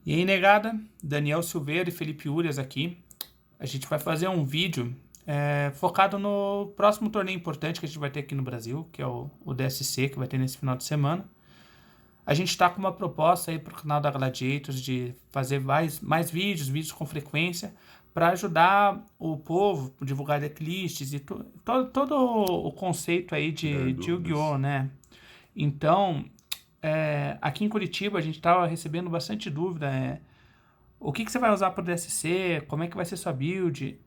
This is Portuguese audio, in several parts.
E aí, negada, Daniel Silveira e Felipe Urias aqui. A gente vai fazer um vídeo focado no próximo torneio importante que a gente vai ter aqui no Brasil, que é o DSC, que vai ter nesse final de semana. A gente está com uma proposta aí para o canal da Gladiators de fazer mais vídeos com frequência, para ajudar o povo a divulgar decklists e todo o conceito aí de Yu-Gi-Oh, né? Então, aqui em Curitiba a gente estava recebendo bastante dúvida. O que você vai usar para o DSC? Como é que vai ser sua build?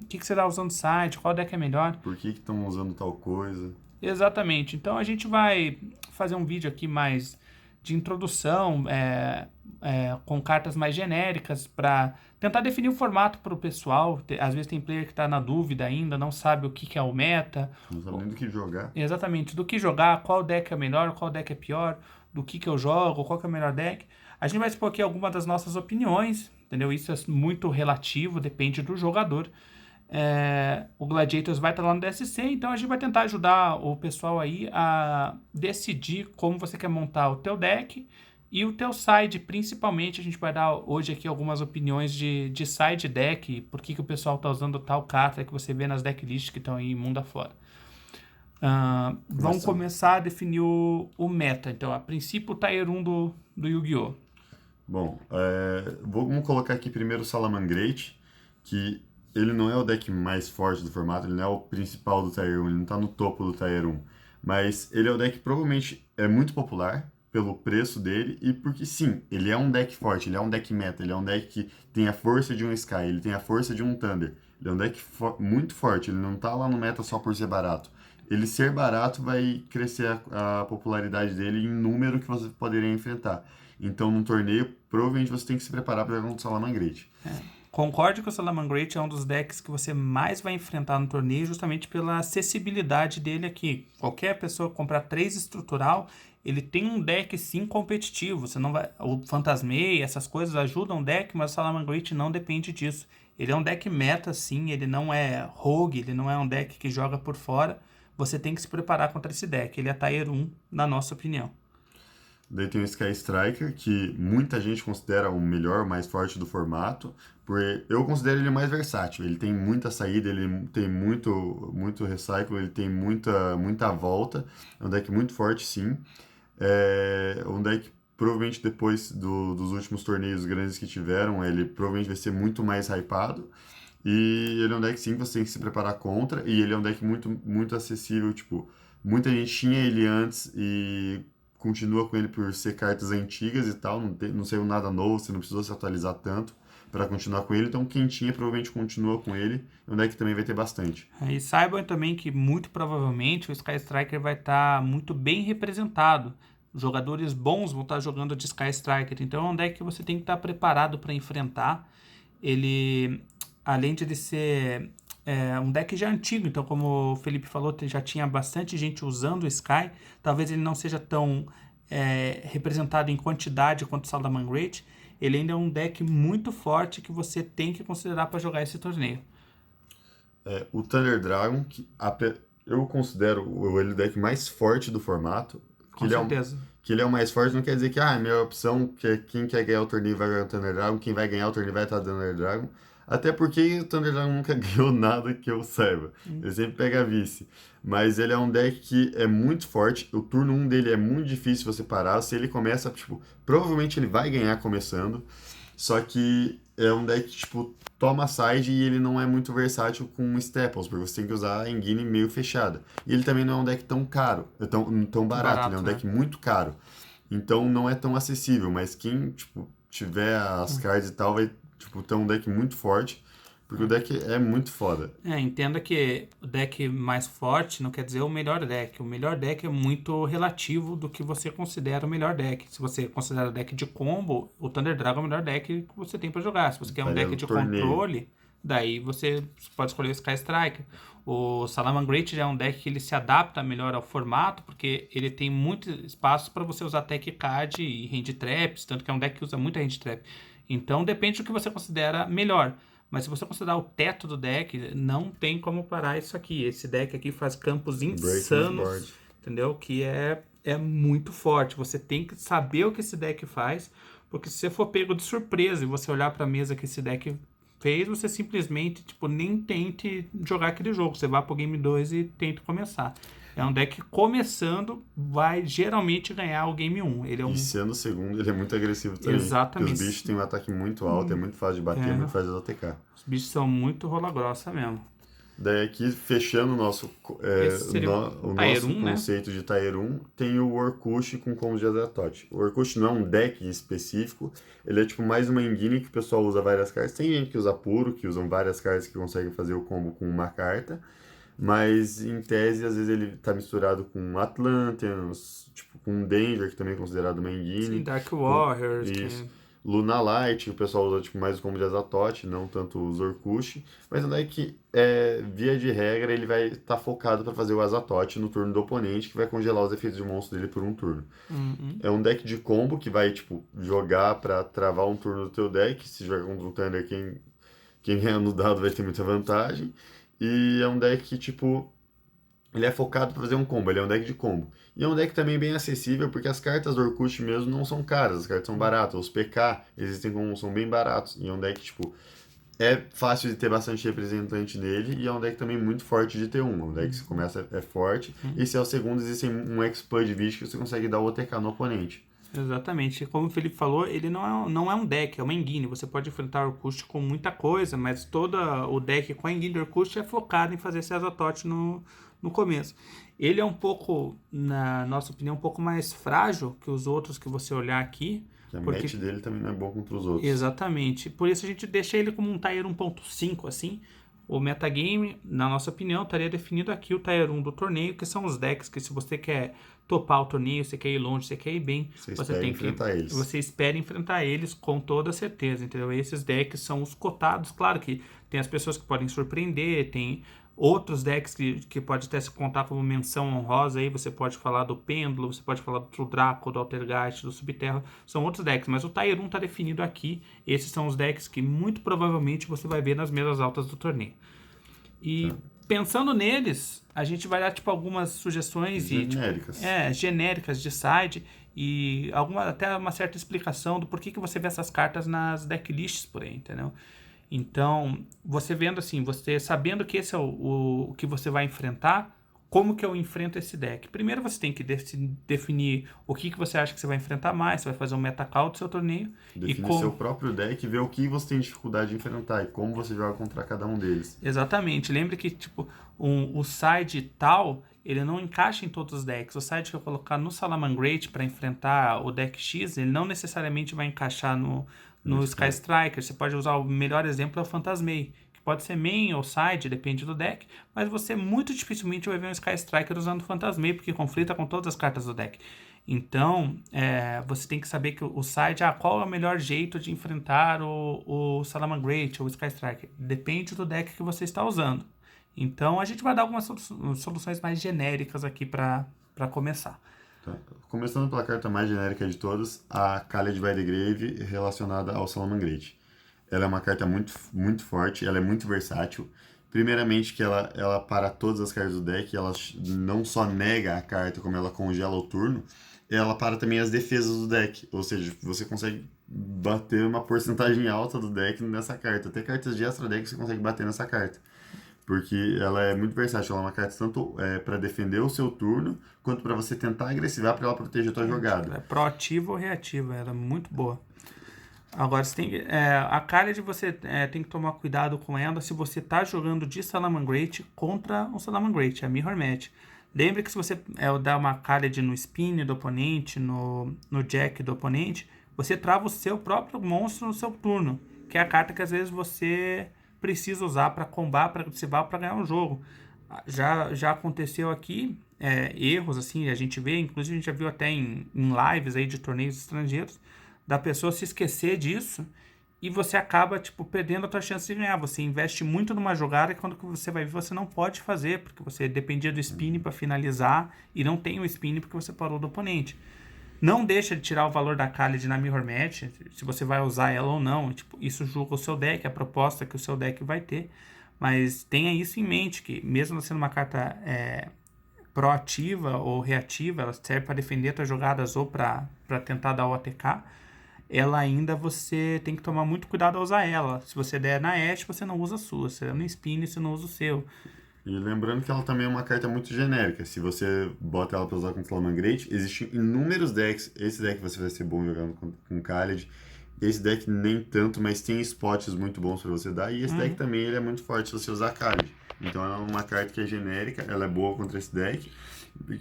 O que você está usando no site? Qual deck é melhor? Por que estão usando tal coisa? Exatamente. Então a gente vai fazer um vídeo aqui mais de introdução, com cartas mais genéricas, para tentar definir o formato para o pessoal. Às vezes tem player que está na dúvida ainda, não sabe o que é o meta. Não sabe nem do que jogar. Exatamente, do que jogar, qual deck é melhor, qual deck é pior, do que eu jogo, qual que é o melhor deck. A gente vai expor aqui algumas das nossas opiniões, entendeu? Isso é muito relativo, depende do jogador. O Gladiators vai estar lá no DSC, então a gente vai tentar ajudar o pessoal aí a decidir como você quer montar o teu deck e o teu side, principalmente. A gente vai dar hoje aqui algumas opiniões de side deck, por que o pessoal está usando tal carta que você vê nas decklists que estão aí mundo afora. Vamos começar a definir o meta. Então, a princípio, o Tier 1 do Yu-Gi-Oh! Bom, vamos colocar aqui primeiro o Salamangreat, que ele não é o deck mais forte do formato, ele não é o principal do Tier 1, ele não está no topo do Tier 1. Mas ele é o deck que provavelmente é muito popular pelo preço dele e porque sim, ele é um deck forte, ele é um deck meta, ele é um deck que tem a força de um Sky, ele tem a força de um Thunder. Ele é um deck muito forte, ele não está lá no meta só por ser barato. Ele ser barato vai crescer a popularidade dele em número que você poderia enfrentar. Então, num torneio, provavelmente você tem que se preparar para jogar contra o Salamangreat. Concordo que o Salamangreat é um dos decks que você mais vai enfrentar no torneio, justamente pela acessibilidade dele aqui. Qualquer pessoa comprar 3 estrutural, ele tem um deck sim competitivo. Você não vai, o Phantasmei, essas coisas ajudam o deck, mas o Salamangreat não depende disso. Ele é um deck meta, sim, ele não é rogue, ele não é um deck que joga por fora. Você tem que se preparar contra esse deck. Ele é Tier 1, na nossa opinião. Daí tem o Sky Striker, que muita gente considera o melhor, mais forte do formato, porque eu considero ele mais versátil. Ele tem muita saída, ele tem muito recycle, ele tem muita volta. É um deck muito forte, sim. É um deck, provavelmente depois dos últimos torneios grandes que tiveram, ele provavelmente vai ser muito mais hypado. E ele é um deck, sim, que você tem que se preparar contra. E ele é um deck muito acessível, tipo, muita gente tinha ele antes e continua com ele por ser cartas antigas e tal, não saiu nada novo, você não precisou se atualizar tanto para continuar com ele, então quem tinha provavelmente continua com ele, é um deck que também vai ter bastante. E saibam também que muito provavelmente o Sky Striker vai estar muito bem representado. Os jogadores bons vão estar jogando de Sky Striker, então é um deck que você tem que estar preparado para enfrentar. Ele, além de ele ser um deck já antigo, então como o Felipe falou, já tinha bastante gente usando o Sky, talvez ele não seja tão representado em quantidade quanto o Salamangreat. Ele ainda é um deck muito forte que você tem que considerar para jogar esse torneio. O Thunder Dragon, que eu considero ele o deck mais forte do formato. Com certeza. Que ele é o mais forte não quer dizer que a minha opção, que quem quer ganhar o torneio vai ganhar o Thunder Dragon, quem vai ganhar o torneio vai estar dando o Thunder Dragon. Até porque o Thunder Dragon nunca ganhou nada que eu saiba. Ele sempre pega vice. Mas ele é um deck que é muito forte. O turno 1 dele é muito difícil você parar. Se ele começa, tipo, provavelmente ele vai ganhar começando. Só que é um deck que, tipo, toma side e ele não é muito versátil com Staples, porque você tem que usar a engine meio fechada. E ele também não é um deck tão caro, tão barato, ele é um deck muito caro. Então não é tão acessível, mas quem, tipo, tiver as cards e tal, vai, tipo, ter um deck muito forte, porque o deck é muito foda. Entenda que o deck mais forte não quer dizer o melhor deck. O melhor deck é muito relativo do que você considera o melhor deck. Se você considera deck de combo, o Thunder Dragon é o melhor deck que você tem para jogar. Se você quer um deck de controle, daí você pode escolher o Sky Striker. O Salamangreat já é um deck que ele se adapta melhor ao formato, porque ele tem muito espaço para você usar Tech Card e Hand Traps, tanto que é um deck que usa muito Hand Trap. Então depende do que você considera melhor. Mas se você considerar o teto do deck, não tem como parar isso aqui. Esse deck aqui faz campos insanos, entendeu? Que é muito forte. Você tem que saber o que esse deck faz, Porque se você for pego de surpresa e você olhar pra mesa que esse deck fez, você simplesmente, tipo, nem tente jogar aquele jogo. Você vai pro Game 2 e tenta começar. É um deck que, começando, vai geralmente ganhar o Game 1. Ele é E um... sendo o segundo, ele é muito agressivo também. Porque Exatamente. os bichos têm um ataque muito alto, é muito fácil de bater, é muito fácil de ATK. Os bichos são muito rola grossa mesmo. Daí aqui, fechando o nosso, nosso Tier 1, conceito de Tier 1, tem o Orcush com combos de Azatoth. O Orcush não é um deck específico, ele é tipo mais uma engine que o pessoal usa várias cartas. Tem gente que usa puro, que usam várias cartas que conseguem fazer o combo com uma carta, mas em tese, às vezes ele tá misturado com Atlanteans, tipo com Danger, que também é considerado uma engine. Sim, Dark Warriors. Isso. Luna Light, que o pessoal usa tipo, mais como de Azatoth, não tanto os Orcush. Mas o deck, via de regra, ele vai estar focado para fazer o Azatoth no turno do oponente, que vai congelar os efeitos de monstro dele por um turno. É um deck de combo que vai tipo, jogar para travar um turno do teu deck. Se jogar contra um Thunder, quem ganhar no dado vai ter muita vantagem. E é um deck que, tipo, ele é focado para fazer um combo, ele é um deck de combo. E é um deck também bem acessível, porque as cartas do Orcush mesmo não são caras, as cartas são baratas. Os PK existem como são bem baratos. E é um deck, tipo, é fácil de ter bastante representante nele, e é um deck também muito forte de ter um. É um deck que se começa é forte, e se é o segundo, existe um Expand Beast que você consegue dar o OTK no oponente. Exatamente. Como o Felipe falou, ele não é um deck, é uma engine. Você pode enfrentar o Orcush com muita coisa, mas todo o deck com a engine do Orcush é focado em fazer esse Azatoth no começo. Ele é um pouco, na nossa opinião, um pouco mais frágil que os outros que você olhar aqui. Que a match dele também não é bom contra os outros. Exatamente. Por isso a gente deixa ele como um Tier 1.5, assim. O metagame, na nossa opinião, estaria definido aqui o Tier 1 do torneio, que são os decks que, se você quer topar o torneio, você quer ir longe, você quer ir bem, você tem que enfrentar eles. Você espera enfrentar eles com toda certeza, entendeu? Esses decks são os cotados. Claro que tem as pessoas que podem surpreender, tem outros decks que pode até se contar como menção honrosa. Aí você pode falar do Pêndulo, você pode falar do Draco, do Altergeist, do Subterra. São outros decks, mas o Tier 1 está definido aqui. Esses são os decks que muito provavelmente você vai ver nas mesas altas do torneio. E pensando neles, a gente vai dar tipo algumas sugestões genéricas. Genéricas de side e até uma certa explicação do porquê que você vê essas cartas nas decklists por aí, entendeu? Então, você vendo assim, você sabendo que esse é o que você vai enfrentar, como que eu enfrento esse deck? Primeiro você tem que definir o que você acha que você vai enfrentar mais, você vai fazer um metacall do seu torneio. Definir seu próprio deck e ver o que você tem dificuldade de enfrentar e como você joga contra cada um deles. Exatamente. Lembre que tipo, o side tal, ele não encaixa em todos os decks. O side que eu colocar no Salamangreat para enfrentar o deck X, ele não necessariamente vai encaixar no Sky Striker. Você pode usar o melhor exemplo é o Phantasmei, que pode ser main ou side, depende do deck, mas você muito dificilmente vai ver um Sky Striker usando o Phantasmei, porque conflita com todas as cartas do deck. Então, você tem que saber que o side, qual é o melhor jeito de enfrentar o Salamangreat ou o Sky Striker. Depende do deck que você está usando. Então, a gente vai dar algumas soluções mais genéricas aqui para começar. Tá. Começando pela carta mais genérica de todas, a Khaled by the Grave relacionada ao Salamangreat. Ela é uma carta muito, muito forte, ela é muito versátil. Primeiramente que ela para todas as cartas do deck, ela não só nega a carta, como ela congela o turno, ela para também as defesas do deck. Ou seja, você consegue bater uma porcentagem alta do deck nessa carta. Até cartas de extra deck você consegue bater nessa carta. Porque ela é muito versátil, ela é uma carta tanto para defender o seu turno, quanto para você tentar agressivar para ela proteger a tua jogada. Ela é proativa ou reativa, ela é muito boa. Agora, você tem, a Khaled você tem que tomar cuidado com ela se você está jogando de Salamangreat contra um Salamangreat, a Mirror Match. Lembre que se você dar uma Khaled no spin do oponente, no jack do oponente, você trava o seu próprio monstro no seu turno, que é a carta que às vezes você precisa usar para combar, para agressivar, para ganhar um jogo. Já aconteceu aqui erros, assim, a gente vê, inclusive a gente já viu até em lives aí de torneios estrangeiros, da pessoa se esquecer disso e você acaba, tipo, perdendo a tua chance de ganhar. Você investe muito numa jogada e quando você vai ver, você não pode fazer, porque você dependia do spin para finalizar e não tem o spin porque você parou do oponente. Não deixa de tirar o valor da Khaled na Mirror Match, se você vai usar ela ou não. Tipo, isso julga o seu deck, a proposta que o seu deck vai ter. Mas tenha isso em mente, que mesmo sendo uma carta proativa ou reativa, ela serve para defender suas jogadas ou para tentar dar o ATK. ela ainda você tem que tomar muito cuidado ao usar ela. Se você der na Ashe, você não usa a sua. Se der no Spin, você não usa o seu. E lembrando que ela também é uma carta muito genérica. Se você bota ela pra usar com Salamangreat, existem inúmeros decks. Esse deck você vai ser bom jogando com Khaled. Esse deck nem tanto, mas tem spots muito bons pra você dar. E esse deck também ele é muito forte se você usar Khaled. Então ela é uma carta que é genérica, ela é boa contra esse deck,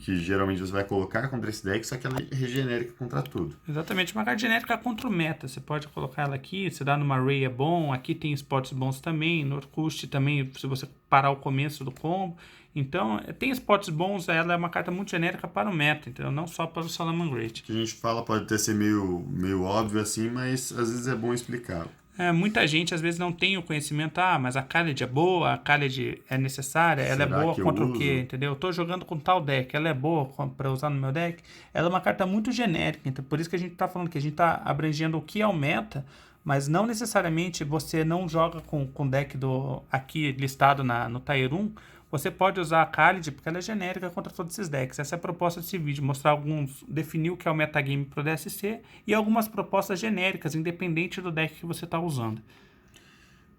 que geralmente você vai colocar contra esse deck, só que ela é genérica contra tudo. Exatamente, uma carta genérica contra o meta. Você pode colocar ela aqui, você dá numa Ray é bom, aqui tem spots bons também, no Orkust também, se você parar o começo do combo. Então, tem spots bons, ela é uma carta muito genérica para o meta, entendeu? Não só para o Salamangreat. O que a gente fala pode até ser meio óbvio assim, mas às vezes é bom explicar. Muita gente às vezes não tem o conhecimento, mas a Khaled é boa, a Khaled é necessária, ela é Será boa que eu contra o uso? quê, entendeu? Eu tô jogando com tal deck, ela é boa para usar no meu deck. Ela é uma carta muito genérica, então por isso que a gente tá falando que a gente tá abrangendo o que é o meta, mas não necessariamente você não joga com o deck aqui listado no Tier 1, você pode usar a Khaled porque ela é genérica contra todos esses decks. Essa é a proposta desse vídeo, mostrar definir o que é o metagame pro DSC e algumas propostas genéricas, independente do deck que você está usando.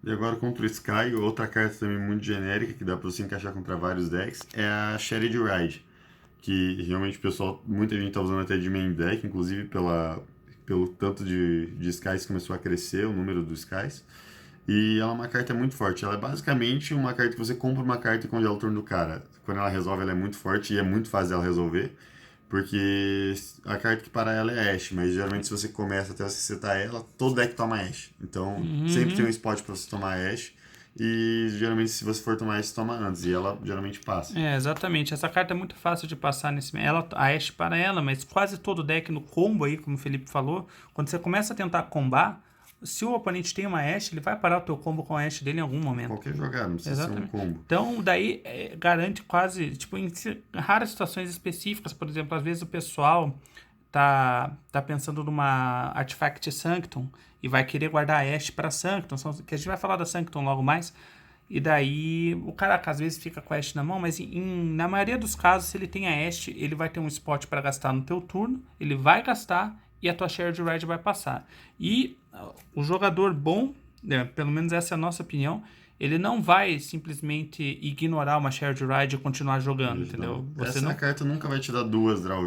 E agora contra o Sky, outra carta também muito genérica, que dá pra você encaixar contra vários decks, é a Shattered Ride, que realmente o pessoal, muita gente tá usando até de main deck, inclusive pelo tanto de Skies que começou a crescer, o número dos Skies. E ela é uma carta muito forte. Ela é basicamente uma carta que você compra uma carta e congela o turno do cara. Quando ela resolve, ela é muito forte e é muito fácil dela resolver. Porque a carta que para ela é Ashe, mas geralmente se você começa até você setar ela, todo deck toma Ashe. Então sempre tem um spot para você tomar Ashe. E geralmente se você for tomar Ashe, toma antes. E ela geralmente passa. Exatamente. Essa carta é muito fácil de passar a Ashe para ela, mas quase todo deck no combo aí, como o Felipe falou, quando você começa a tentar combar, se o oponente tem uma Ashe, ele vai parar o teu combo com a Ashe dele em algum momento. Qualquer jogada, não precisa ser um combo. Então, daí garante quase, tipo, em raras situações específicas, por exemplo, às vezes o pessoal tá pensando numa Artifact Sanctum e vai querer guardar a Ashe para Sanctum, que a gente vai falar da Sanctum logo mais. E daí o cara às vezes fica com a Ashe na mão, mas na maioria dos casos, se ele tem a Ashe, ele vai ter um spot para gastar no teu turno, ele vai gastar e a tua Shared Ride vai passar. E o jogador bom, pelo menos essa é a nossa opinião, ele não vai simplesmente ignorar uma Shared Ride e continuar jogando, entendeu? Essa carta nunca vai te dar duas draw,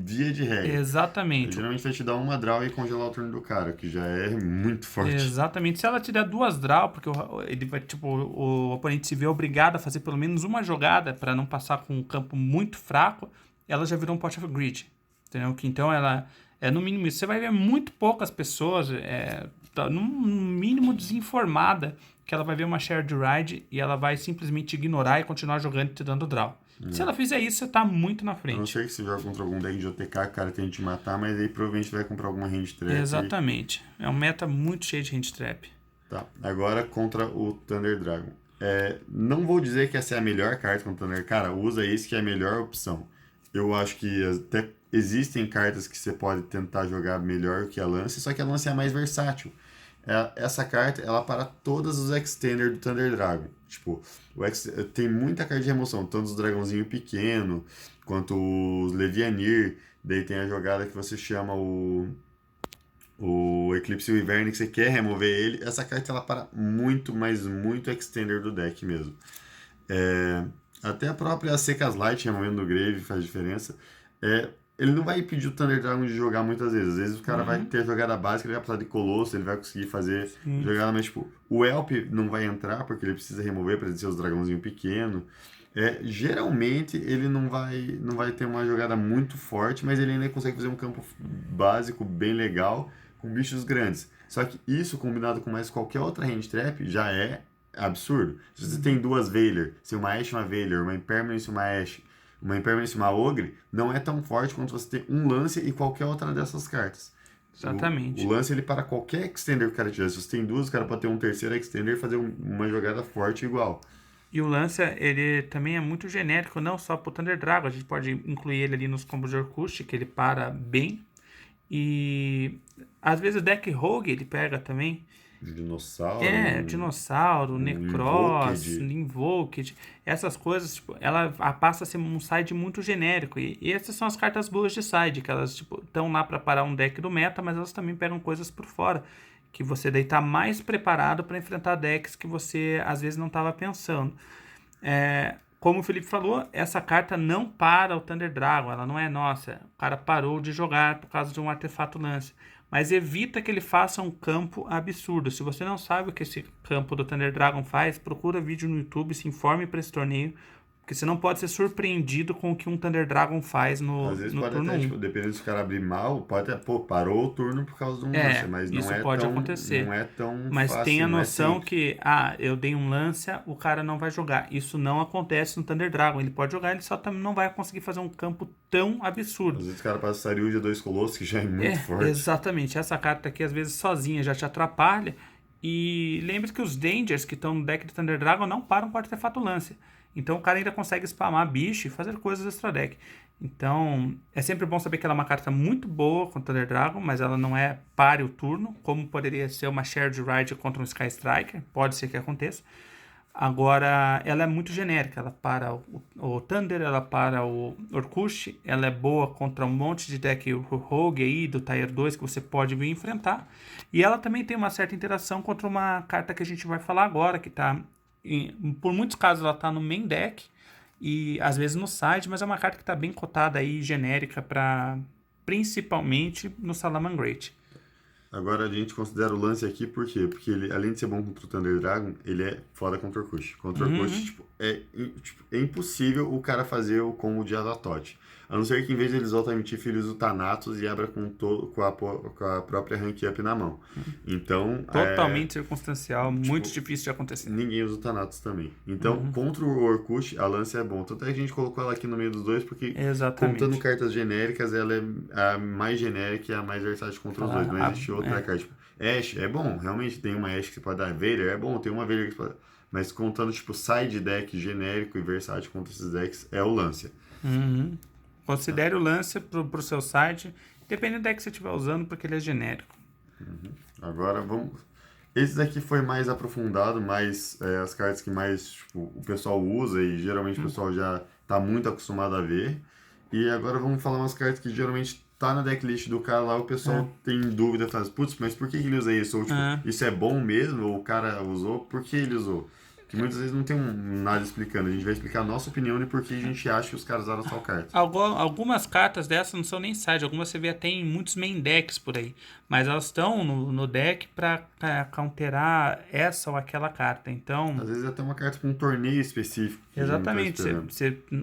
via de regra. Exatamente. Ele geralmente vai te dar uma draw e congelar o turno do cara, que já é muito forte. Exatamente. Se ela te der duas draw, porque ele vai, tipo, o oponente se vê obrigado a fazer pelo menos uma jogada para não passar com um campo muito fraco, ela já virou um Pot of Greed, entendeu? Que então ela no mínimo, você vai ver muito poucas pessoas, no mínimo desinformada, que ela vai ver uma Shared Ride e ela vai simplesmente ignorar e continuar jogando e te dando draw. Se ela fizer isso, você tá muito na frente. A não ser que você joga contra algum deck de OTK, o cara tem que te matar, mas aí provavelmente vai comprar alguma hand trap. Exatamente. É um meta muito cheio de hand trap. Tá, agora contra o Thunder Dragon. Não vou dizer que essa é a melhor carta contra o Thunder. Cara, usa isso que é a melhor opção. Eu acho que até existem cartas que você pode tentar jogar melhor que a Lance, só que a Lance é a mais versátil. Essa carta, ela para todas os Extender do Thunder Dragon. Tipo, tem muita carta de remoção, tanto os dragãozinho pequeno, quanto os Levianir. Daí tem a jogada que você chama o Eclipse Wyvern, que você quer remover ele. Essa carta, ela para muito, mas muito Extender do deck mesmo. Até a própria Secas Light removendo do Grave faz diferença. Ele não vai impedir o Thunder Dragon de jogar muitas vezes. Às vezes o cara vai ter a jogada básica, ele vai precisar de Colosso, ele vai conseguir fazer jogada, mas tipo, o Elp não vai entrar porque ele precisa remover para descer os dragãozinhos pequenos. Geralmente ele não vai ter uma jogada muito forte, mas ele ainda consegue fazer um campo básico bem legal com bichos grandes. Só que isso combinado com mais qualquer outra hand trap já é absurdo. Se você tem duas Veiler, se uma Ashe e uma Veiler, uma Impermanence e uma Ashe, uma Impermanence e uma Ogre, não é tão forte quanto você ter um Lance e qualquer outra dessas cartas. Exatamente. O Lance, ele para qualquer Extender que o cara tiver. Se você tem duas, o cara pode ter um terceiro Extender e fazer uma jogada forte igual. E o Lancer, ele também é muito genérico, não só pro Thunder Dragon. A gente pode incluir ele ali nos combos de Orkust, que ele para bem. E às vezes o deck Rogue ele pega também. Dinossauro, Dinossauro, um Necross, Invoked. Invoked, essas coisas, tipo, ela passa a ser um side muito genérico. E essas são as cartas boas de side, que elas, tipo, estão lá para parar um deck do meta, mas elas também pegam coisas por fora, que você daí tá mais preparado para enfrentar decks que você às vezes não estava pensando. Como o Felipe falou, essa carta não para o Thunder Dragon, ela não é nossa. O cara parou de jogar por causa de um artefato lance. Mas evita que ele faça um campo absurdo. Se você não sabe o que esse campo do Thunder Dragon faz, procura vídeo no YouTube, se informe para esse torneio, porque você não pode ser surpreendido com o que um Thunder Dragon faz Às vezes no pode turno até, 1. tipo, dependendo se o cara abrir mal, pode até, pô, parou o turno por causa de um lance, mas Isso pode acontecer. não é tão Mas fácil, tenha não é noção simples. que, eu dei um lance, o cara não vai jogar. Isso não acontece no Thunder Dragon. Ele pode jogar, ele só também não vai conseguir fazer um campo tão absurdo. Às vezes o cara passa Saryuja 2 Colossos, que já é muito forte. Exatamente. Essa carta aqui, às vezes, sozinha já te atrapalha. E lembre que os Dangers que estão no deck de Thunder Dragon não param com o artefato lance. Então o cara ainda consegue spamar bicho e fazer coisas extra deck. Então é sempre bom saber que ela é uma carta muito boa contra o Thunder Dragon, mas ela não é pare o turno, como poderia ser uma Shared Ride contra um Sky Striker. Pode ser que aconteça. Agora, ela é muito genérica. Ela para o Thunder, ela para o Orkush. Ela é boa contra um monte de deck Rogue aí, do Tier 2, que você pode vir enfrentar. E ela também tem uma certa interação contra uma carta que a gente vai falar agora, que tá... por muitos casos ela tá no main deck e às vezes no side, mas é uma carta que tá bem cotada aí, genérica, para principalmente no Salamangreat. Agora a gente considera o lance aqui por quê? Porque ele, além de ser bom contra o Thunder Dragon, ele é foda contra o Orkush. Contra o Orkush, é impossível o cara fazer o combo de Azatoth. A não ser que em vez de eles voltar a emitir filhos do Thanatos e abra com a própria rank up na mão. Então, Totalmente circunstancial, muito tipo, difícil de acontecer. ninguém usa o Thanatos também. Então, contra o Orkush, a lance é bom. Tanto é que a gente colocou ela aqui no meio dos dois, porque Exatamente. contando cartas genéricas, ela é a mais genérica e a mais versátil contra os dois. Não existe outra carta. Tipo, Ashe é bom, realmente tem uma Ashe que você pode dar. Vader é bom, tem uma Vader que você pode... Mas contando, tipo, side deck genérico e versátil contra esses decks, é o Lancia. Considere o lance pro seu site, dependendo do deck que você estiver usando, porque ele é genérico. Agora vamos. Esse daqui foi mais aprofundado, mais as cartas que mais tipo, o pessoal usa e geralmente o pessoal já tá muito acostumado a ver. E agora vamos falar umas cartas que geralmente tá na decklist do cara lá, o pessoal tem dúvida, faz, putz, mas por que ele usa isso? Ou tipo, isso é bom mesmo? Ou o cara usou, por que ele usou? Que muitas vezes não tem nada explicando. A gente vai explicar a nossa opinião e por que a gente acha que os caras usaram tal carta. Algumas cartas dessas não são nem side, algumas você vê até em muitos main decks por aí. Mas elas estão no deck pra counterar essa ou aquela carta. Então. Às vezes até uma carta para um torneio específico. Exatamente.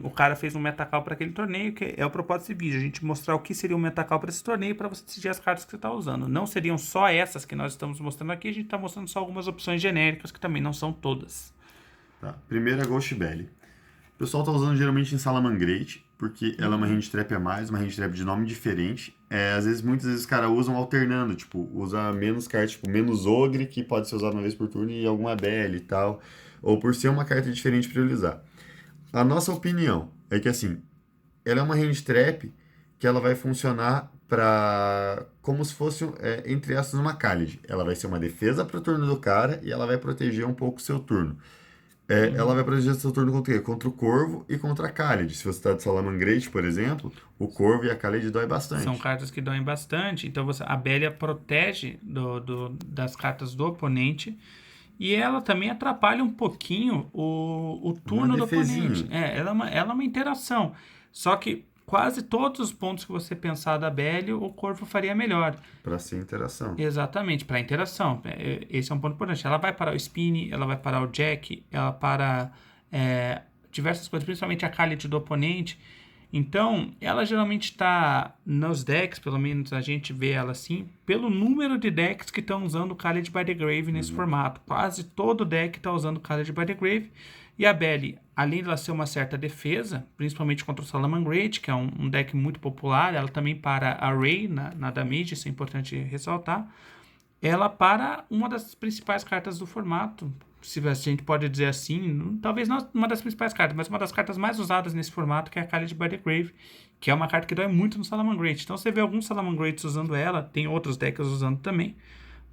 O cara fez um metacall para aquele torneio, que é o propósito desse vídeo. A gente mostrar o que seria um metacall para esse torneio para você decidir as cartas que você está usando. Não seriam só essas que nós estamos mostrando aqui, a gente está mostrando só algumas opções genéricas, que também não são todas. Tá. Primeira é Ghost Belly. O pessoal tá usando geralmente em Salamangreat, porque ela é uma hand trap a mais, uma hand trap de nome diferente. Muitas vezes os caras usam alternando, tipo, usa menos cartas, tipo, menos Ogre, que pode ser usado uma vez por turno, e alguma Belly e tal. Ou por ser uma carta diferente pra ele usar. A nossa opinião é que, assim, ela é uma hand trap que ela vai funcionar para como se fosse, entre aspas, uma Khalid. Ela vai ser uma defesa pro turno do cara e ela vai proteger um pouco o seu turno. Ela vai proteger seu turno contra o quê? Contra o Corvo e contra a Khalid. Se você está de Salamangreat, por exemplo, o Corvo e a Khalid dói bastante. São cartas que doem bastante. Então a Belia protege das cartas do oponente. E ela também atrapalha um pouquinho o turno do oponente. Ela é uma interação. Só que quase todos os pontos que você pensar da Belia, o Corvo faria melhor. Para ser interação. Exatamente, para interação. Esse é um ponto importante. Ela vai parar o Spin, ela vai parar o Jack, ela para diversas coisas, principalmente a Khalid do oponente. Então, ela geralmente está nos decks, pelo menos a gente vê ela assim, pelo número de decks que estão usando Khalid by the Grave nesse formato. Quase todo deck está usando Khalid by the Grave. E a Belly, além de ela ser uma certa defesa, principalmente contra o Salamangreat, que é um deck muito popular, ela também para Array na damage, isso é importante ressaltar. Ela para uma das principais cartas do formato, se a gente pode dizer assim, talvez não uma das principais cartas, mas uma das cartas mais usadas nesse formato, que é a Khalid by the Grave, que é uma carta que dói muito no Salamangreat. Então você vê alguns Salamangreats usando ela, tem outros decks usando também,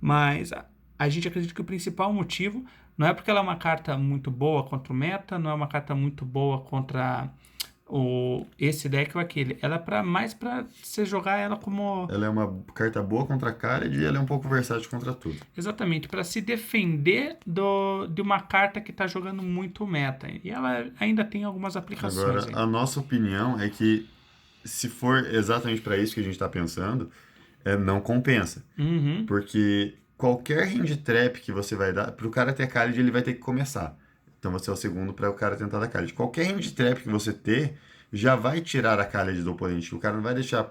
mas a gente acredita que o principal motivo não é porque ela é uma carta muito boa contra o meta, não é uma carta muito boa contra esse deck ou aquele. Ela é mais pra você jogar ela como... Ela é uma carta boa contra a Khaled e ela é um pouco versátil contra tudo. Exatamente, para se defender de uma carta que tá jogando muito meta. E ela ainda tem algumas aplicações Agora, aí. a nossa opinião é que se for exatamente para isso que a gente está pensando, não compensa. Uhum. Porque qualquer hand trap que você vai dar, para o cara ter Khaled, ele vai ter que começar. Então você é o segundo para o cara tentar dar Khaled. Qualquer hand trap que você ter, já vai tirar a Khaled do oponente. O cara não vai deixar,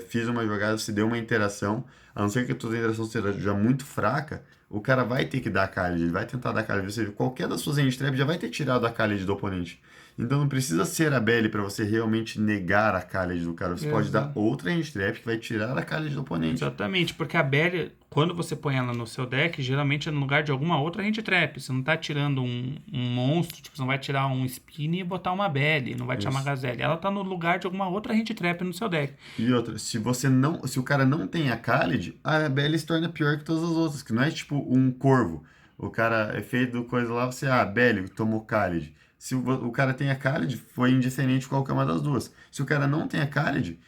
fiz uma jogada, se deu uma interação, a não ser que a tua interação seja já muito fraca, o cara vai ter que dar a Khaled, ele vai tentar dar a Khaled. Ou seja, qualquer das suas hand trap já vai ter tirado a Khaled do oponente. Então não precisa ser a Belly para você realmente negar a Khaled do cara. Você pode dar outra hand trap que vai tirar a Khaled do oponente. Exatamente, porque a Belly, quando você põe ela no seu deck, geralmente é no lugar de alguma outra hand trap. Você não tá tirando um monstro, tipo, você não vai tirar um Spin e botar uma Belly, não vai tirar uma Gazelle. Ela tá no lugar de alguma outra hand trap no seu deck. E outra, se o cara não tem a Khaled, a Belly se torna pior que todas as outras, que não é tipo um corvo. O cara é feito coisa lá, você, Belly, tomou Khaled. Se o cara tem a Khaled, foi indiferente qualquer uma das duas. Se o cara não tem a Khaled,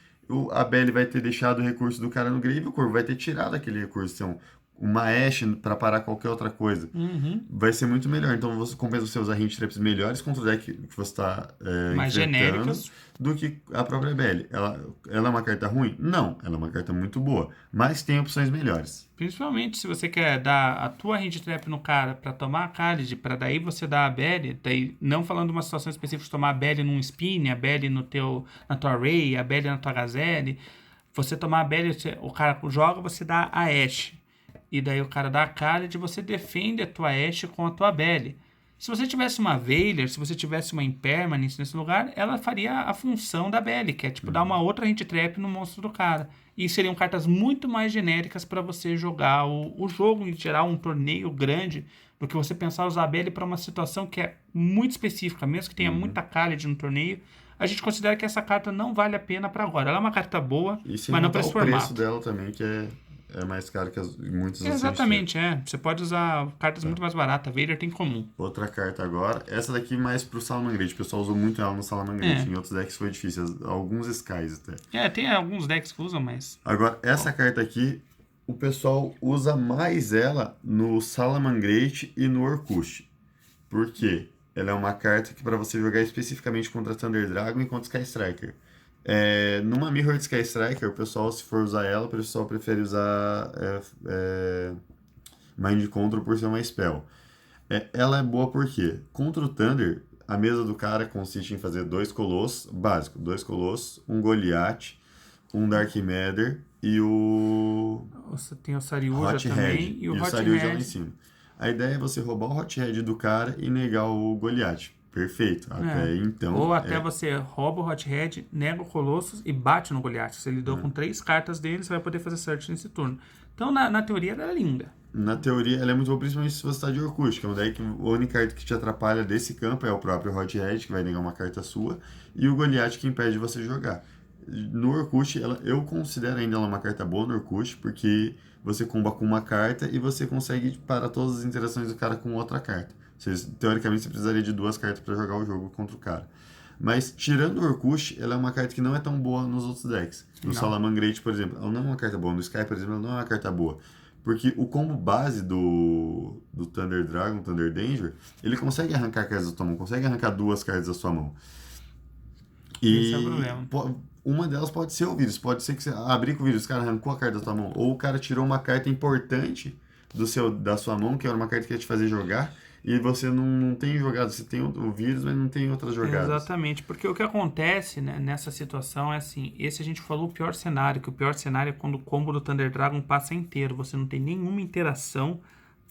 a Belly vai ter deixado o recurso do cara no grave e o corvo vai ter tirado aquele recurso. Então, uma Ashe para parar qualquer outra coisa. Vai ser muito melhor. Então, você compensa você usar hint traps melhores contra o deck que você está Mais genéricas do que a própria Belly. Ela é uma carta ruim? Não, ela é uma carta muito boa, mas tem opções melhores. Principalmente se você quer dar a tua hand trap no cara para tomar a Khaled, para daí você dar a Belly, daí não falando de uma situação específica de tomar a Belly num spin, a Belly na tua Array, a Belly na tua Gazelle, você tomar a Belly, o cara joga, você dá a Ashe. E daí o cara dá a Khaled e você defende a tua Ashe com a tua Belly. Se você tivesse uma Veiler, se você tivesse uma Impermanence nesse lugar, ela faria a função da Belly, que é tipo dar uma outra hand trap no monstro do cara. E seriam cartas muito mais genéricas para você jogar o jogo, em geral, um torneio grande, do que você pensar usar a Belly para uma situação que é muito específica, mesmo que tenha muita Khaled no torneio. A gente considera que essa carta não vale a pena para agora. Ela é uma carta boa, mas não para esse formato. O preço dela também, que é mais caro que muitas outras. Exatamente, Você pode usar cartas muito mais baratas. Vader tem comum. Outra carta agora. Essa daqui mais pro Salamangreat. O pessoal usou muito ela no Salamangreat. Em outros decks foi difícil. Alguns Skies até. Tem alguns decks que usam, mas... Agora, essa carta aqui, o pessoal usa mais ela no Salamangreat e no Orkut. Por quê? Ela é uma carta que para você jogar especificamente contra Thunder Dragon e contra Sky Striker. Numa Mirror de Sky Striker, o pessoal, se for usar ela, o pessoal prefere usar Mind Control por ser uma spell. Ela é boa porque, contra o Thunder, a mesa do cara consiste em fazer 2 Colossos, básico, 2 Colossos, um Goliath, um Dark Matter e o... Tem o Sariuja também e o Hot Sariuja lá em cima. A ideia é você roubar o Hot Head do cara e negar o Goliath. Perfeito. Até então. Ou até você rouba o Hot Head, nega o Colossus e bate no Goliath. Se ele lidou com 3 cartas dele, você vai poder fazer search nesse turno. Então, na teoria, ela é linda. Na teoria, ela é muito boa, principalmente se você está de Orkut, que é um deck, a única carta que te atrapalha desse campo é o próprio Hot Head, que vai negar uma carta sua, e o Goliath, que impede você de jogar. No Orkut, eu considero ainda ela uma carta boa no Orkut, porque você comba com uma carta e você consegue parar todas as interações do cara com outra carta. Teoricamente, você precisaria de 2 cartas para jogar o jogo contra o cara. Mas, tirando o Orkut, ela é uma carta que não é tão boa nos outros decks. No Salamangreat, por exemplo, ela não é uma carta boa. No Sky, por exemplo, ela não é uma carta boa. Porque o combo base do Thunder Dragon, Thunder Danger, ele consegue arrancar cartas da sua mão, consegue arrancar 2 cartas da sua mão. E esse é o problema. Uma delas pode ser o vírus. Pode ser que você abrir com o vírus, o cara arrancou a carta da sua mão. Ou o cara tirou uma carta importante da sua mão, que era uma carta que ia te fazer jogar, e você não tem jogado. Você tem o vírus, mas não tem outras jogadas. Exatamente, porque o que acontece, né, nessa situação é assim, esse a gente falou o pior cenário, que o pior cenário é quando o combo do Thunder Dragon passa inteiro, você não tem nenhuma interação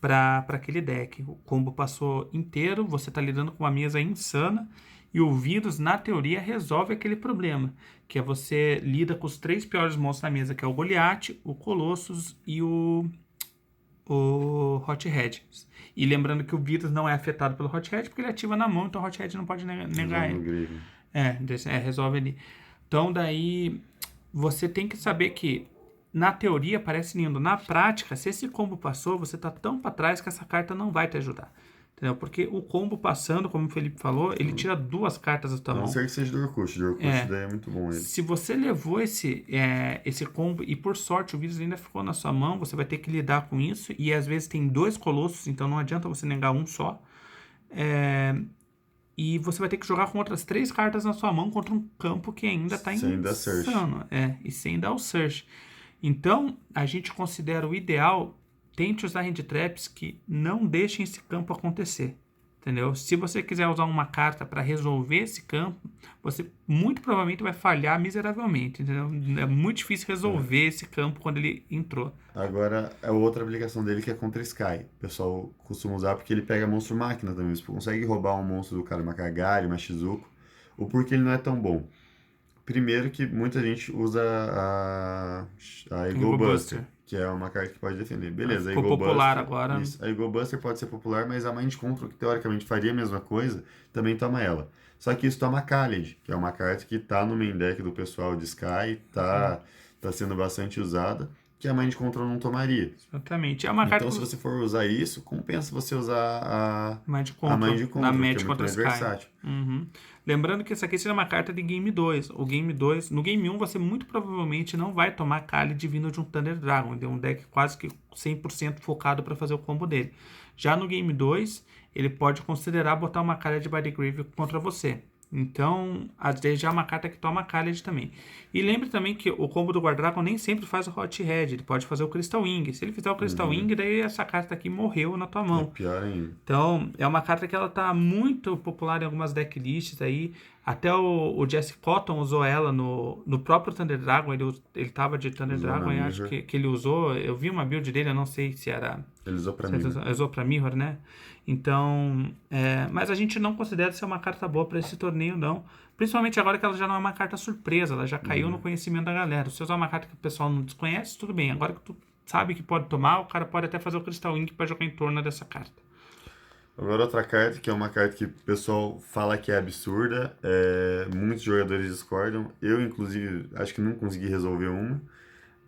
para aquele deck. O combo passou inteiro, você está lidando com uma mesa insana, e o vírus, na teoria, resolve aquele problema, que é você lida com os 3 piores monstros na mesa, que é o Goliath, o Colossus e o Hot Head. E lembrando que o vírus não é afetado pelo Hot Head, porque ele ativa na mão, então o Hot Head não pode negar ele. Resolve ali. Então daí você tem que saber que na teoria parece lindo. Na prática, se esse combo passou, você tá tão pra trás que essa carta não vai te ajudar. Entendeu? Porque o combo passando, como o Felipe falou, ele tira 2 cartas da tua A não mão. ser que seja do Orkut. Do Orkut daí é muito bom ele. Se você levou esse combo e por sorte o vírus ainda ficou na sua mão, você vai ter que lidar com isso. E às vezes tem 2 colossos, então não adianta você negar um só. E você vai ter que jogar com outras 3 cartas na sua mão contra um campo que ainda está insano. E sem dar o search. Então, a gente considera o ideal, tente usar hand traps que não deixem esse campo acontecer. Entendeu? Se você quiser usar uma carta para resolver esse campo, você muito provavelmente vai falhar miseravelmente. Entendeu? É muito difícil resolver esse campo quando ele entrou. Agora, a outra aplicação dele que é contra Sky. O pessoal costuma usar porque ele pega monstro máquina também. Você consegue roubar um monstro do cara, uma Kagari, uma Shizuko. O porquê ele não é tão bom. Primeiro que muita gente usa a Eagle Buster, que é uma carta que pode defender. Beleza, ficou popular agora. Isso, a Eagle Buster pode ser popular, mas a Mind Control, que teoricamente faria a mesma coisa, também toma ela. Só que isso toma Khaled, que é uma carta que tá no main deck do pessoal de Sky, tá sendo bastante usada, que a Mind Control não tomaria. Exatamente. É uma carta então, se você for usar isso, compensa você usar a Mind Control na que match é muito contra mais Sky. versátil. Lembrando que essa aqui seria uma carta de Game 2. O Game 2, no Game 1, você muito provavelmente não vai tomar Khaled vindo de um Thunder Dragon. Ele é um deck quase que 100% focado para fazer o combo dele. Já no Game 2, ele pode considerar botar uma Khaled by the Grave contra você. Então, às vezes já é uma carta que toma Khaled também. E lembre também que o combo do Guardragon nem sempre faz o Hot Red. Ele pode fazer o Crystal Wing. Se ele fizer o Crystal Wing, daí essa carta aqui morreu na tua mão. É pior ainda. Então, é uma carta que ela tá muito popular em algumas decklists aí. Até o Jesse Cotton usou ela no próprio Thunder Dragon. Ele tava de Thunder Dragon e acho que ele usou. Eu vi uma build dele, eu não sei se era. Ele usou pra Mirror. Ele usou pra Mirror, né? Então, mas a gente não considera ser uma carta boa para esse torneio, não. Principalmente agora que ela já não é uma carta surpresa, ela já caiu no conhecimento da galera. Se você usar uma carta que o pessoal não desconhece, tudo bem. Agora que tu sabe que pode tomar, o cara pode até fazer o Crystal Wing para jogar em torno dessa carta. Agora outra carta, que é uma carta que o pessoal fala que é absurda, muitos jogadores discordam, eu inclusive acho que não consegui resolver uma,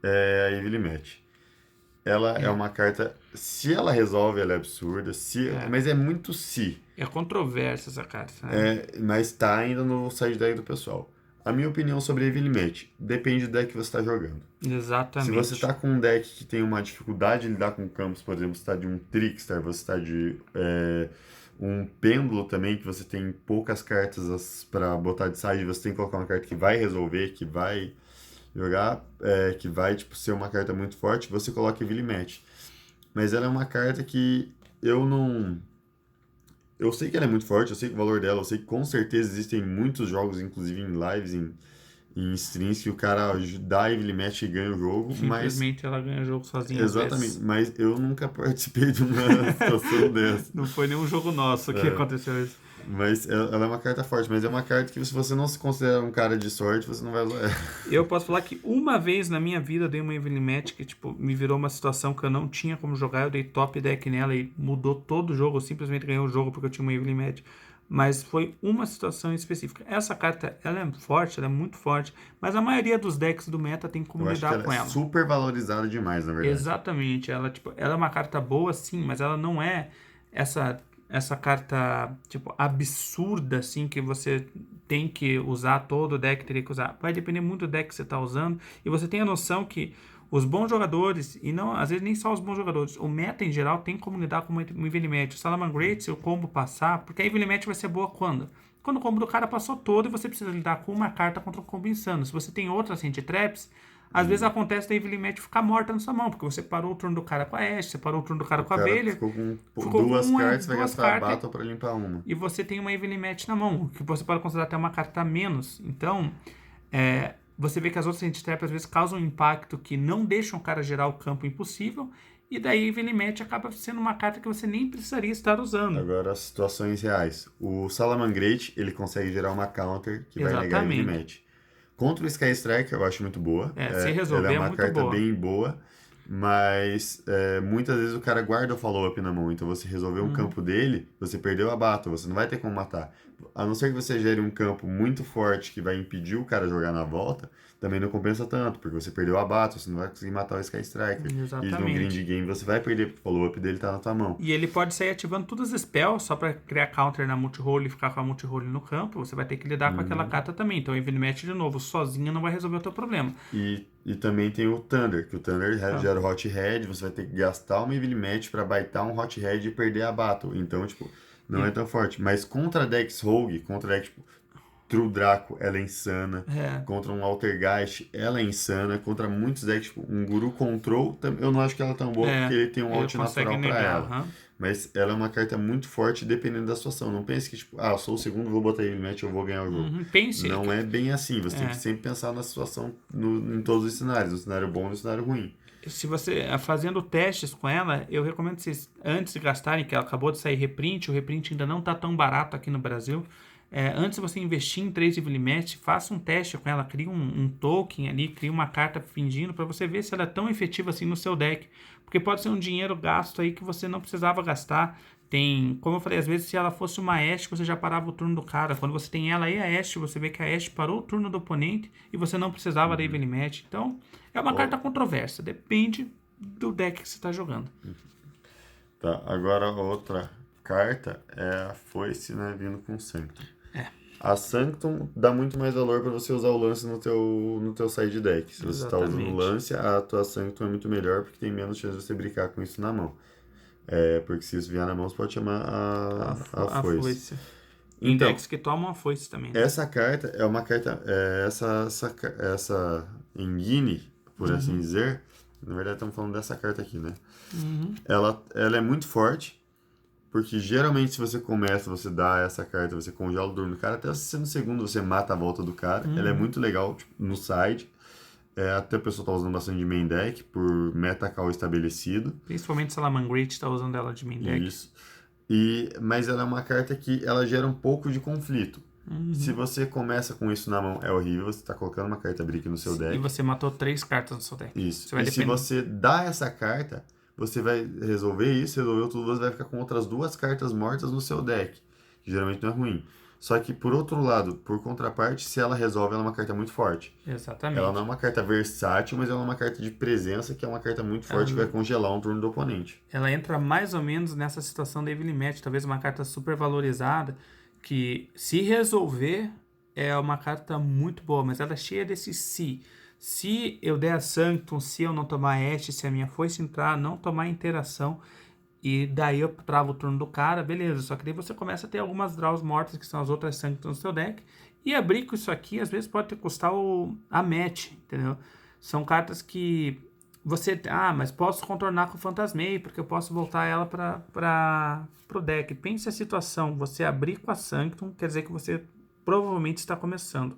é a Evil Match. Ela é uma carta, se ela resolve, ela é absurda, mas é muito se. É controversa essa carta, né? Mas tá ainda no side deck do pessoal. A minha opinião sobre a Evil Match depende do deck que você está jogando. Exatamente. Se você está com um deck que tem uma dificuldade de lidar com campos, por exemplo, você está de um Trickster, você está de um Pêndulo também, que você tem poucas cartas para botar de side, você tem que colocar uma carta que vai resolver, que vai jogar, que vai ser uma carta muito forte, você coloca Evil Match. Mas ela é uma carta que eu não... Eu sei que ela é muito forte, eu sei que o valor dela, eu sei que com certeza existem muitos jogos, inclusive em lives, em streams, que o cara dá Evil Match e ganha o jogo, simplesmente ela ganha o jogo sozinha. Exatamente, mas eu nunca participei de uma situação dessa. Não foi nenhum jogo nosso que aconteceu isso. Mas ela é uma carta forte, mas é uma carta que se você não se considera um cara de sorte, você não vai usar ela. Eu posso falar que uma vez na minha vida eu dei uma Evil Match que me virou uma situação que eu não tinha como jogar, eu dei top deck nela e mudou todo o jogo, eu simplesmente ganhei o jogo porque eu tinha uma Evil Match. Mas foi uma situação específica. Essa carta, ela é forte, ela é muito forte, mas a maioria dos decks do meta tem como lidar com ela. É super valorizada demais, na verdade. Exatamente, ela é uma carta boa sim, mas ela não é essa carta, absurda, assim, que você tem que usar, todo deck teria que usar. Vai depender muito do deck que você está usando. E você tem a noção que os bons jogadores, e não, às vezes nem só os bons jogadores, o meta em geral tem como lidar com uma Evil Match. O Salamangreat, se o combo passar, porque a Evil Match vai ser boa quando? Quando o combo do cara passou todo e você precisa lidar com uma carta contra um combo insano. Se você tem outras Hand Traps, às vezes acontece da Evil Match ficar morta na sua mão, porque você parou o turno do cara com a Ashe, você parou o turno do cara com a abelha. Ficou com duas cartas, vai gastar a Battle pra limpar uma. E você tem uma Evil Match na mão, que você pode considerar até uma carta a menos. Então, você vê que as outras Hand-Trap às vezes causam um impacto que não deixam o cara gerar o campo impossível, e daí Evil Match acaba sendo uma carta que você nem precisaria estar usando. Agora, as situações reais. O Salamangreat, ele consegue gerar uma counter que vai negar Evil Match. Contra o Sky Striker eu acho muito boa. Se resolver, ela é uma muito carta boa. bem boa, mas muitas vezes o cara guarda o follow-up na mão. Então você resolveu um campo dele, você perdeu a battle, você não vai ter como matar. a não ser que você gere um campo muito forte que vai impedir o cara jogar na volta, também não compensa tanto, porque você perdeu a bata, você não vai conseguir matar o Sky Striker. E no Exatamente. grind game você vai perder, porque o follow-up dele tá na tua mão. E ele pode sair ativando todas as spells só pra criar counter na multi-role e ficar com a multi-role no campo. Você vai ter que lidar com aquela carta também. Então, Even Match, de novo, sozinha não vai resolver o teu problema. E também tem o Thunder, que o Thunder gera o Hot Head, você vai ter que gastar uma Evil Match pra baitar um Hot Head e perder a battle. Então, tipo, não é tão forte. Mas contra decks Rogue, contra decks, tipo, True Draco, ela é insana. É. Contra um Altergeist, ela é insana. Contra muitos decks, tipo, um Guru Control, eu não acho que ela é tão boa, porque ele tem um ele out consegue natural pra negar, ela. aham. Mas ela é uma carta muito forte dependendo da situação. Não pense que, tipo, eu sou o segundo, vou botar Evil Match, eu vou ganhar o jogo. Pense. Não é bem assim. Você tem que sempre pensar na situação em todos os cenários, no cenário bom e no cenário ruim. Se você fazendo testes com ela, eu recomendo vocês, antes de gastarem, que ela acabou de sair reprint, o reprint ainda não tá tão barato aqui no Brasil. Antes de você investir em 3 Evil Match, faça um teste com ela, crie um token ali, crie uma carta fingindo para você ver se ela é tão efetiva assim no seu deck. Porque pode ser um dinheiro gasto aí que você não precisava gastar. Tem, como eu falei, às vezes se ela fosse uma Ashe, você já parava o turno do cara. Quando você tem ela e a Ashe, você vê que a Ashe parou o turno do oponente e você não precisava da Evil Match. Então, é uma carta controversa, depende do deck que você está jogando. Tá, agora outra carta é a Foice, né, vindo com Sanctum. A Sanctum dá muito mais valor para você usar o lance no teu side deck. Se você está usando o lance, a tua Sanctum é muito melhor porque tem menos chance de você brincar com isso na mão. Porque se isso vier na mão, você pode chamar a Foice. Em decks que tomam a Foice também. Né? Essa carta é uma carta. Essa Engine, por assim dizer. Na verdade, estamos falando dessa carta aqui, né? Ela é muito forte. Porque geralmente se você começa, você dá essa carta, você congela o turno do cara, até você no segundo você mata a volta do cara. Ela é muito legal tipo, no side. Até o pessoal tá usando bastante de main deck por meta call estabelecido. Principalmente Salamangreat tá usando ela de main deck. Isso. Mas ela é uma carta que ela gera um pouco de conflito. Se você começa com isso na mão, é horrível. Você tá colocando uma carta brick no seu deck. E você matou 3 cartas no seu deck. Isso. Se você dá essa carta, você vai resolver isso, resolveu tudo, você vai ficar com outras 2 cartas mortas no seu deck. Que geralmente não é ruim. Só que, por outro lado, por contraparte, se ela resolve, ela é uma carta muito forte. Exatamente. Ela não é uma carta versátil, mas ela é uma carta de presença, que é uma carta muito forte que vai congelar um turno do oponente. Ela entra mais ou menos nessa situação da Evil Match, talvez uma carta super valorizada, que se resolver, é uma carta muito boa, mas ela é cheia desse se. Se eu der a Sanctum, se eu não tomar Ashe, se a minha foice entrar, não tomar interação, e daí eu travo o turno do cara, beleza. Só que daí você começa a ter algumas draws mortas, que são as outras Sanctum no seu deck. E abrir com isso aqui, às vezes pode te custar a match, entendeu? São cartas que você... mas posso contornar com o Fantasmei, porque eu posso voltar ela pro deck. Pense a situação, você abrir com a Sanctum, quer dizer que você provavelmente está começando.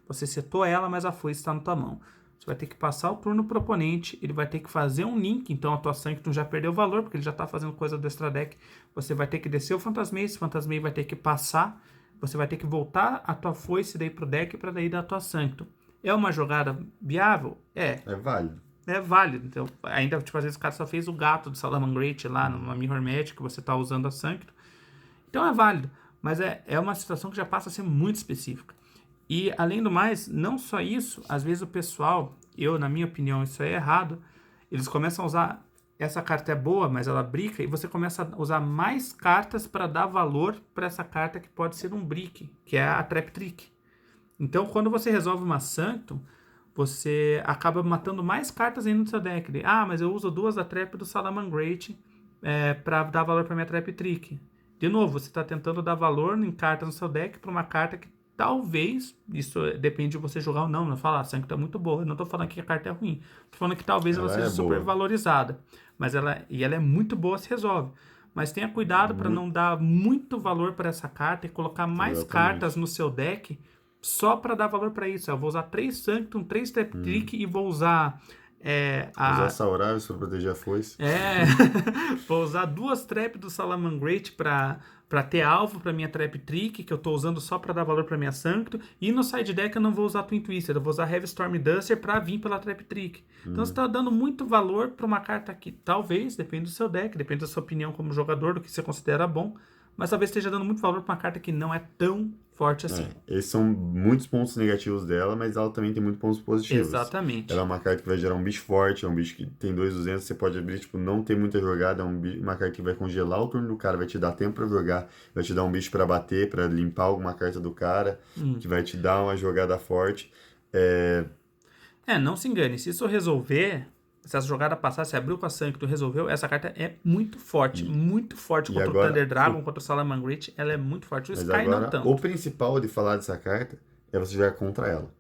Você setou ela, mas a foice está na tua mão. Você vai ter que passar o turno pro oponente, ele vai ter que fazer um link, então a tua Sanctum já perdeu o valor, porque ele já está fazendo coisa do extra deck. Você vai ter que descer o Fantasmei, esse Fantasmei vai ter que passar, você vai ter que voltar a tua foice daí pro deck para daí dar a tua Sanctum. É uma jogada viável? É. É válido. É válido. Então, ainda, tipo, às vezes o cara só fez o gato do Salamangreat lá numa Mirror Match, que você tá usando a Sanctum. Então é válido. Mas é uma situação que já passa a ser muito específica. E, além do mais, não só isso, às vezes o pessoal, na minha opinião, isso é errado, eles começam a usar, essa carta é boa, mas ela brica, e você começa a usar mais cartas para dar valor para essa carta que pode ser um brick, que é a Trap Trick. Então, quando você resolve uma Sanctum, você acaba matando mais cartas ainda no seu deck. Mas eu uso 2 da Trap do Salamangreat para dar valor para minha Trap Trick. De novo, você está tentando dar valor em cartas no seu deck para uma carta que talvez, isso depende de você jogar ou não, falar, a Sanctum é muito boa, eu não tô falando que a carta é ruim, tô falando que talvez ela seja super valorizada, mas ela é muito boa, se resolve, mas tenha cuidado para não dar muito valor para essa carta e colocar mais cartas no seu deck só para dar valor para isso. Eu vou usar 3 Sanctum, 3 Trap Trick e vou usar usar Sauravis para proteger a foice. Vou usar 2 Trap do Salamangreat para ter alvo para minha Trap Trick, que eu tô usando só para dar valor para minha Sanctum. E no side deck eu não vou usar Twin Twister, eu vou usar Heavy Storm Duster para vir pela Trap Trick. Então você tá dando muito valor para uma carta que talvez, depende do seu deck, depende da sua opinião como jogador, do que você considera bom, mas talvez esteja dando muito valor pra uma carta que não é tão forte assim. Esses são muitos pontos negativos dela, mas ela também tem muitos pontos positivos. Exatamente. Ela é uma carta que vai gerar um bicho forte, é um bicho que tem 2/200, você pode abrir, tipo, não tem muita jogada, é uma carta que vai congelar o turno do cara, vai te dar tempo pra jogar, vai te dar um bicho pra bater, pra limpar alguma carta do cara, que vai te dar uma jogada forte. Não se engane, se isso resolver, se essa jogada passar, se abriu com a sangue que tu resolveu, essa carta é muito forte contra agora, o Thunder Dragon, contra o Salamangreat, ela é muito forte. O Mas Sky agora, não tanto. o principal de falar dessa carta é você jogar contra ela.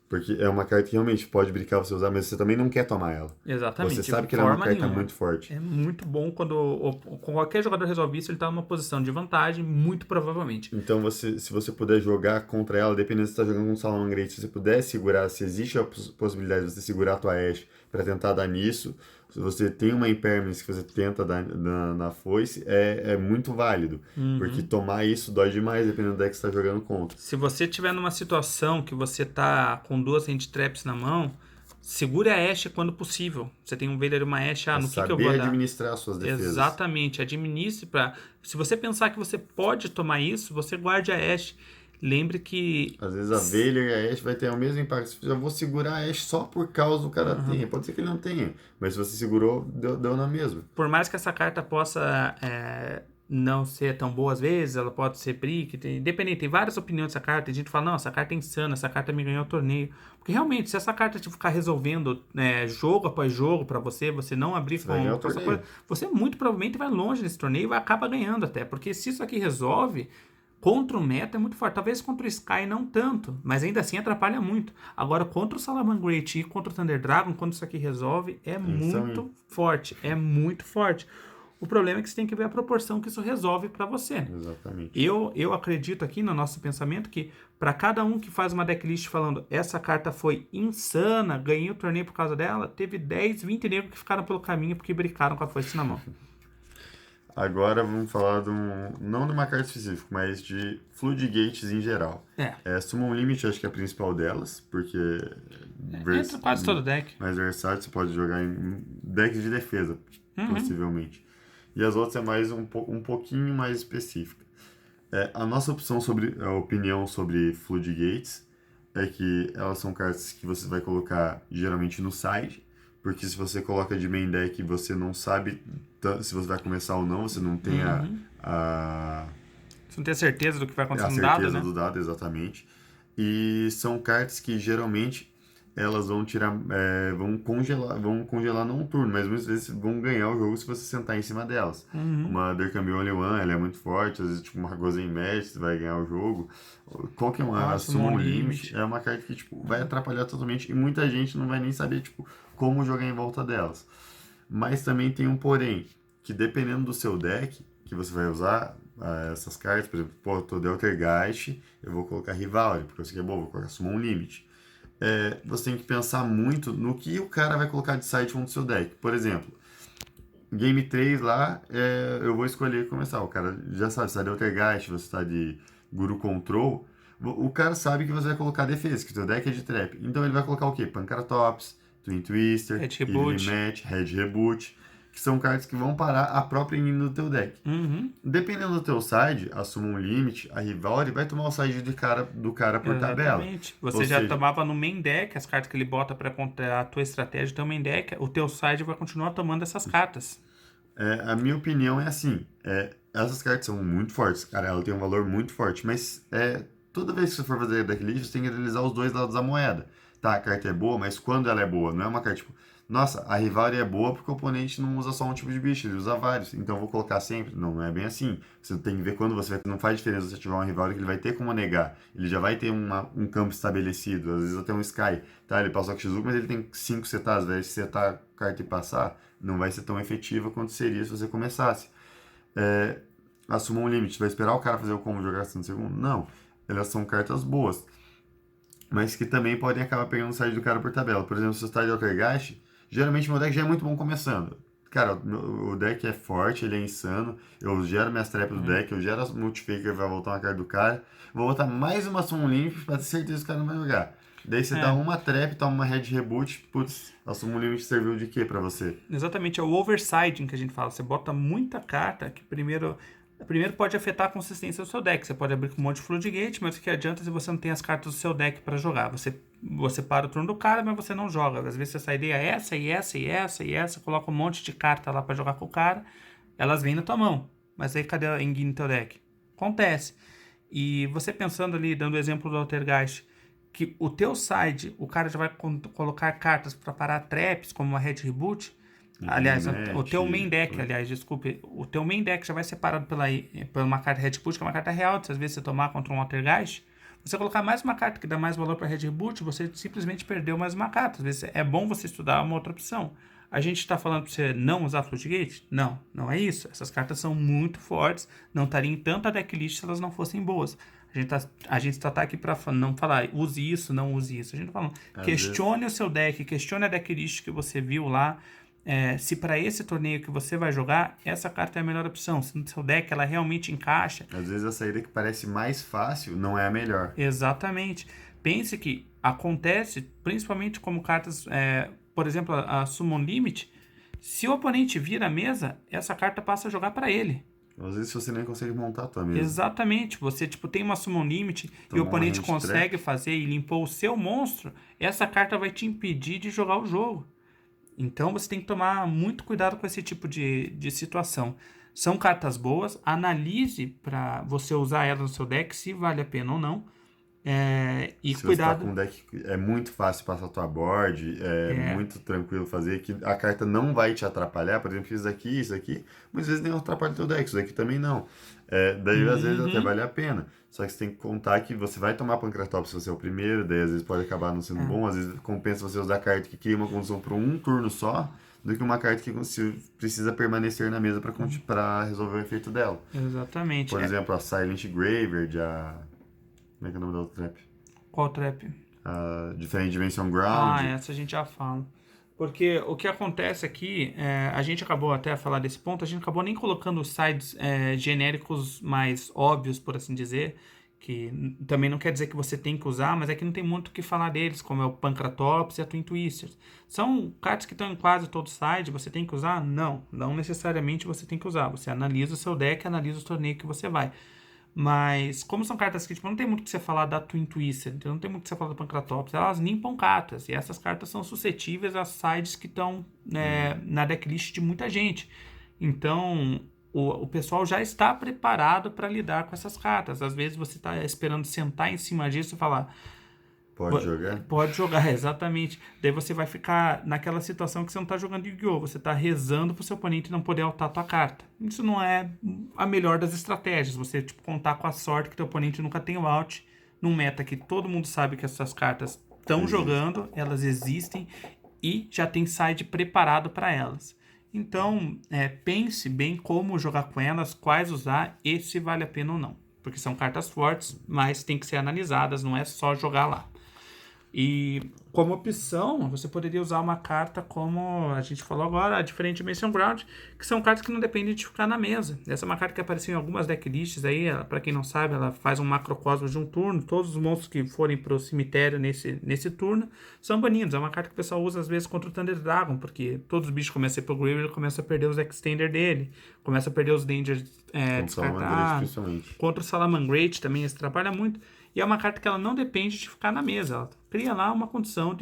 Porque é uma carta que realmente pode brincar você usar, mas você também não quer tomar ela. Exatamente. Você sabe que ela é uma carta nenhuma. muito forte. É muito bom quando qualquer jogador resolve isso, ele tá numa posição de vantagem, muito provavelmente. Então, se você puder jogar contra ela, dependendo se você está jogando com um Salamangreat, se você puder segurar, se existe a possibilidade de você segurar a tua Ashe para tentar dar nisso, se você tem uma Impermanence que você tenta dar na foice, é muito válido. Porque tomar isso dói demais, dependendo do deck que você está jogando contra. Se você tiver numa situação que você tá com 2 hand traps na mão, segure a Ashe quando possível. Você tem um Vader e uma Ashe, no que eu vou dar? Saber administrar as suas defesas. Exatamente, administre para. Se você pensar que você pode tomar isso, você guarde a Ashe. Lembre que... Às vezes a Vader e a Ashe vai ter o mesmo impacto. Eu vou segurar a Ashe só por causa do cara tenha. Pode ser que ele não tenha, mas se você segurou, deu na mesma. Por mais que essa carta possa não ser tão boa às vezes, ela pode ser brick, independente, tem várias opiniões dessa carta. Tem gente que fala, não, essa carta é insana, essa carta me ganhou o torneio. Porque realmente, se essa carta ficar resolvendo jogo após jogo pra você, você não abrir com essa coisa, você muito provavelmente vai longe nesse torneio e vai acabar ganhando até. Porque se isso aqui resolve... Contra o meta é muito forte. Talvez contra o Sky não tanto, mas ainda assim atrapalha muito. Agora, contra o Salamangreat e contra o Thunder Dragon, quando isso aqui resolve, é muito forte. É muito forte. O problema é que você tem que ver a proporção que isso resolve para você. Exatamente. Eu acredito aqui no nosso pensamento que para cada um que faz uma decklist falando essa carta foi insana, ganhei o torneio por causa dela, teve 10, 20 negros que ficaram pelo caminho porque brincaram com a foice na mão. Agora vamos falar não de uma carta específica, mas de Floodgates em geral. Summon Limit acho que é a principal delas, porque... entra quase todo deck. Mais versátil, você pode jogar em deck de defesa, possivelmente. E as outras é mais um pouquinho mais específica. A nossa opinião sobre Floodgates é que elas são cartas que você vai colocar geralmente no side, porque se você coloca de main deck você não sabe se você vai começar ou não, você não tem Você não tem certeza do que vai acontecer no dado, né? A dado, certeza do dado, exatamente. E são cartas que geralmente elas vão tirar, vão congelar não um turno, mas muitas vezes vão ganhar o jogo se você sentar em cima delas. Uma There Can Be Only One, ela é muito forte, às vezes tipo uma Gozen Match, você vai ganhar o jogo. Qualquer uma, Summon Limit é uma carta que tipo, vai atrapalhar totalmente e muita gente não vai nem saber tipo, como jogar em volta delas. Mas também tem um porém, que dependendo do seu deck, que você vai usar essas cartas, por exemplo, eu tô Deltergeist, eu vou colocar Rivalry, porque eu sei que é bom, vou colocar Summon Limit. Você tem que pensar muito no que o cara vai colocar de side no seu deck. Por exemplo, Game 3 lá, eu vou escolher começar. O cara já sabe, se está de Deltergeist, você está de Guru Control, o cara sabe que você vai colocar defesa, que o seu deck é de trap. Então ele vai colocar o quê? Pankratops, Twin Twister, Evening Match, Red Reboot, que são cartas que vão parar a própria inimigo do teu deck. Dependendo do teu side, a Summon Limit, a Rivalry vai tomar o side do cara por tabela. Você já tomava no main deck as cartas que ele bota para contra a tua estratégia do teu main deck, o teu side vai continuar tomando essas cartas. A minha opinião é assim, essas cartas são muito fortes, cara, ela tem um valor muito forte, mas toda vez que você for fazer decklist, você tem que analisar os dois lados da moeda. Tá, a carta é boa, mas quando ela é boa? Não é uma carta tipo, nossa, a Rivalry é boa porque o oponente não usa só um tipo de bicho, ele usa vários, então eu vou colocar sempre. Não é bem assim. Você tem que ver quando você vai... Não faz diferença se você tiver uma Rivalry que ele vai ter como negar. Ele já vai ter um campo estabelecido, às vezes até um Sky. Tá, ele passou com Shizuku, mas ele tem 5 setadas, vai setar a carta e passar, não vai ser tão efetiva quanto seria se você começasse. A Summon Limit, vai esperar o cara fazer o combo jogar assim no segundo? Não. Elas são cartas boas, mas que também podem acabar pegando o side do cara por tabela. Por exemplo, se você está de Altergeist, geralmente meu deck já é muito bom começando. Cara, o deck é forte, ele é insano, eu gero minhas traps do deck, eu gero a Multifaker, vai voltar uma carta do cara, vou botar mais uma Summon Limit pra ter certeza que o cara não vai jogar. Daí você dá uma trap, toma uma Red Reboot, putz, a Summon Limit serviu de quê pra você? Exatamente, é o oversiding que a gente fala. Você bota muita carta que primeiro... Primeiro pode afetar a consistência do seu deck. Você pode abrir com um monte de Floodgate, mas o que adianta se você não tem as cartas do seu deck para jogar? Você para o turno do cara, mas você não joga. Às vezes você ideia essa e essa e essa e essa, coloca um monte de carta lá para jogar com o cara, elas vêm na tua mão. Mas aí cadê a Engin no teu deck? Acontece. E você pensando ali, dando o exemplo do Altergeist, que o teu side, o cara já vai colocar cartas para parar traps, como uma Red Reboot. Aliás, o teu main deck, desculpe, o teu main deck já vai separado pela uma carta Red Reboot, que é uma carta real, às vezes você tomar contra um Altergeist, você colocar mais uma carta que dá mais valor para Red Reboot, você simplesmente perdeu mais uma carta. Às vezes é bom você estudar uma outra opção. A gente está falando para você não usar Floodgate? Não, não é isso. Essas cartas são muito fortes, não estariam em tanta decklist se elas não fossem boas. A gente só tá aqui para não falar use isso, não use isso. A gente tá falando, questione o seu deck, questione a decklist que você viu lá. Se para esse torneio que você vai jogar, essa carta é a melhor opção. Se no seu deck ela realmente encaixa. Às vezes a saída que parece mais fácil não é a melhor. Exatamente. Pense que acontece, principalmente como cartas, por exemplo, a Summon Limit. Se o oponente vira a mesa, essa carta passa a jogar para ele. Às vezes você nem consegue montar a tua mesa. Exatamente. Você tem uma Summon Limit e o oponente consegue fazer e limpou o seu monstro, essa carta vai te impedir de jogar o jogo. Então você tem que tomar muito cuidado com esse tipo de situação. São cartas boas, analise para você usar elas no seu deck, se vale a pena ou não. E se cuidado. você tá com um deck, é muito fácil passar a tua board, muito tranquilo fazer, que a carta não vai te atrapalhar. Por exemplo, isso aqui, muitas vezes nem atrapalha o teu deck, isso daqui também não. Daí às vezes até vale a pena. Só que você tem que contar que você vai tomar Pancratops se você é o primeiro, daí às vezes pode acabar não sendo bom, às vezes compensa você usar a carta que cria uma condição para um turno só, do que uma carta que precisa permanecer na mesa para resolver o efeito dela. Exatamente. Por exemplo, a Silent Graveyard, como é que é o nome da outra trap? Qual trap? A Different Dimension Ground. Essa a gente já fala. Porque o que acontece aqui, a gente acabou até a falar desse ponto, a gente acabou nem colocando os sides genéricos mais óbvios, por assim dizer, que também não quer dizer que você tem que usar, mas é que não tem muito o que falar deles, como é o Pancratops e a Twin Twisters. São cartas que estão em quase todo side, você tem que usar? Não, não necessariamente você tem que usar. Você analisa o seu deck, analisa o torneio que você vai. Mas, como são cartas que não tem muito o que você falar da Twin Twister, então não tem muito o que você falar do Pancratops, elas limpam cartas, e essas cartas são suscetíveis às sides que estão na decklist de muita gente. Então, o pessoal já está preparado para lidar com essas cartas. Às vezes você está esperando sentar em cima disso e falar... Pode jogar? Pode jogar, exatamente. Daí você vai ficar naquela situação que você não está jogando Yu-Gi-Oh! Você está rezando para o seu oponente não poder altar a tua carta. Isso não é a melhor das estratégias. Você contar com a sorte que teu oponente nunca tem o out num meta que todo mundo sabe que essas cartas estão jogando, elas existem e já tem side preparado para elas. Então, pense bem como jogar com elas, quais usar e se vale a pena ou não. Porque são cartas fortes, mas tem que ser analisadas, não é só jogar lá. E como opção, você poderia usar uma carta como a gente falou agora, a Different Dimension Ground, que são cartas que não dependem de ficar na mesa. Essa é uma carta que apareceu em algumas decklists aí, para quem não sabe, ela faz um macrocosmos de um turno, todos os monstros que forem pro cemitério nesse turno são banidos. É uma carta que o pessoal usa às vezes contra o Thunder Dragon, porque todos os bichos começam a ir pro Grave, ele começa a perder os extender dele, começa a perder os dangers descartados. Contra o Salamangreat também isso trabalha muito. E é uma carta que ela não depende de ficar na mesa. Ela cria lá uma condição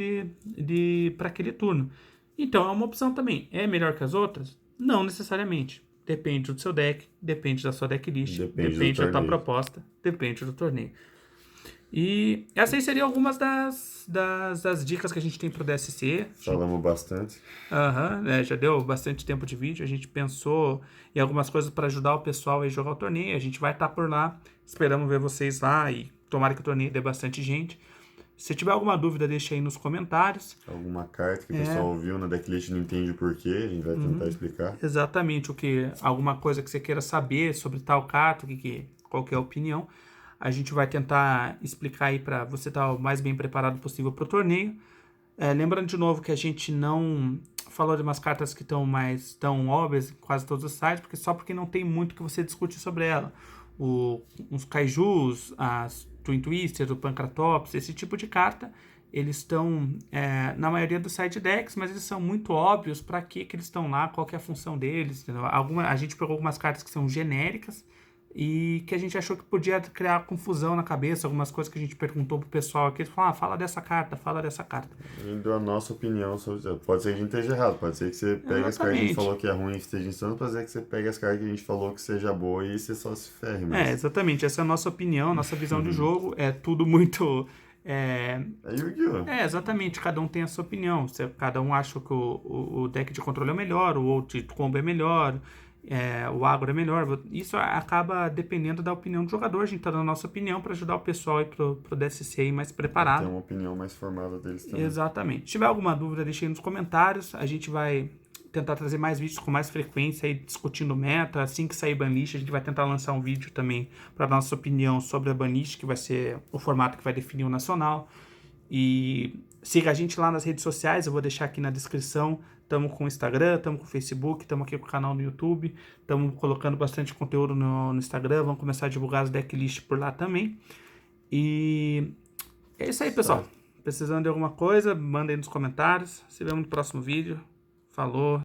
para aquele turno. Então é uma opção também. É melhor que as outras? Não necessariamente. Depende do seu deck, depende da sua decklist, depende da tua proposta, depende do torneio. E essas aí seriam algumas das dicas que a gente tem pro DSC. Falamos bastante. Já deu bastante tempo de vídeo. A gente pensou em algumas coisas para ajudar o pessoal a jogar o torneio. A gente vai estar por lá. Esperamos ver vocês lá e tomara que o torneio dê bastante gente. Se tiver alguma dúvida, deixa aí nos comentários. Alguma carta que o pessoal ouviu na decklist e não entende o porquê, a gente vai tentar explicar. Exatamente, alguma coisa que você queira saber sobre tal carta, qual que é a opinião. A gente vai tentar explicar aí para você estar o mais bem preparado possível para o torneio. Lembrando de novo que a gente não falou de umas cartas que estão tão óbvias em quase todos os sites, porque não tem muito que você discute sobre ela. Os Kaijus, as Twin Twisters, o Pancratops, esse tipo de carta, eles estão na maioria dos side decks, mas eles são muito óbvios para que eles estão lá, qual que é a função deles. Entendeu? A gente pegou algumas cartas que são genéricas, e que a gente achou que podia criar confusão na cabeça, algumas coisas que a gente perguntou pro pessoal aqui, eles falaram, fala dessa carta, fala dessa carta. A gente deu a nossa opinião sobre isso. Pode ser que a gente esteja errado, pode ser que você pegue as cartas que a gente Exatamente. falou que é ruim e esteja insano, pode ser que você pegue as cartas que a gente falou que seja boa e você só se ferre mesmo. Exatamente, essa é a nossa opinião, nossa visão de jogo, é tudo muito... É Yu-Gi-Oh! Exatamente, cada um tem a sua opinião. Cada um acha que o deck de controle é melhor, o outro de combo é melhor, o agro é melhor. Isso acaba dependendo da opinião do jogador. A gente tá dando a nossa opinião para ajudar o pessoal aí pro DSC aí mais Tem preparado. uma opinião mais formada deles também. Exatamente. Se tiver alguma dúvida, deixe aí nos comentários. A gente vai tentar trazer mais vídeos com mais frequência aí discutindo meta. Assim que sair banlist, a gente vai tentar lançar um vídeo também para dar nossa opinião sobre a banlist, que vai ser o formato que vai definir o nacional. E siga a gente lá nas redes sociais, eu vou deixar aqui na descrição. Estamos com o Instagram, estamos com o Facebook, estamos aqui com o canal no YouTube. Estamos colocando bastante conteúdo no Instagram. Vamos começar a divulgar as decklists por lá também. E é isso aí, pessoal. Precisando de alguma coisa, manda aí nos comentários. Se vemos no próximo vídeo. Falou.